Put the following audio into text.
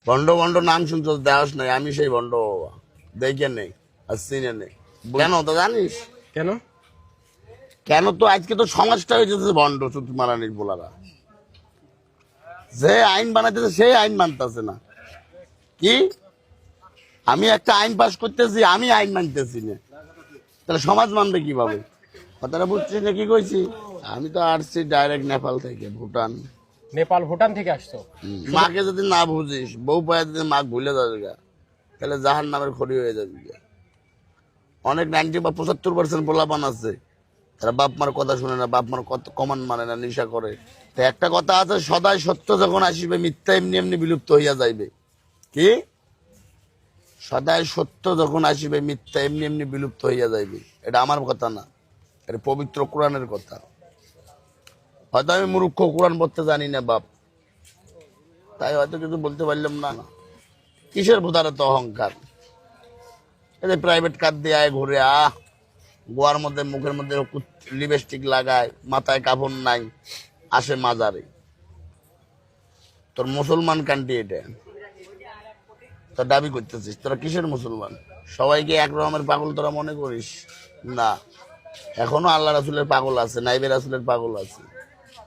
ভণ্ড ভণ্ড নাম শুনছো দেওয়াস নাই, আমি সেই ভণ্ড বাবা দেখে নেই আর চিনে নেই। কেন তো জানিস কেন? কেন? তো আজকে তো সমাজটা হয়ে যেতেছে ভণ্ড চুতি মারানির বলারা। যে আইন বানাইতেছে সেই আইন মানতেছে না। কি আমি একটা আইন পাস করতেছি, আমি আইন মানতেছি না, তাহলে সমাজ মানবে কিভাবে? কথাটা বুঝছিস না কি কইছি? আমি তো আসছি ডাইরেক্ট নেপাল থেকে, ভুটান। নেপাল ভুটান থেকে আসছো? মাকে যদি না বুঝিস, বউ পায়ে যদি মা ভুলে যাবে গা, তাহলে জাহান নামের খড়ি হয়ে যাবি গা। অনেক 90 বা 75% পোলাপান আছে, তারা বাপ মার কথা শুনে না, বাপ মার কমান মানে না, নেশা করে। তো একটা কথা আছে, সদাই সত্য যখন আসিবে মিথ্যা এমনি এমনি বিলুপ্ত হইয়া যাইবে। কি? সদাই সত্য যখন আসিবে মিথ্যা এমনি এমনি বিলুপ্ত হইয়া যাইবে। এটা আমার কথা না, এটা পবিত্র কোরআনের কথা। হয়তো আমি মূর্খ, কোরআন পড়তে জানি না বাপ, তাই হয়তো কিছু বলতে পারলাম না। কিসের ভোতারে তো অহংকার? এই যে প্রাইভেট কার দিয়ে আয় ঘুরে গোয়ার মধ্যে মুখের মধ্যে লিপস্টিক লাগায়, মাথায় কাপড় নাই, আসে মাজারে। তোর মুসলমান কান্ট্রি এটা, তোর দাবি করতেছিস তোরা কিসের মুসলমান? সবাইকে এক রকমের পাগল তোরা মনে করিস না? এখনো আল্লাহ রাসুলের পাগল আছে, নাইবে রাসুলের পাগল আছে।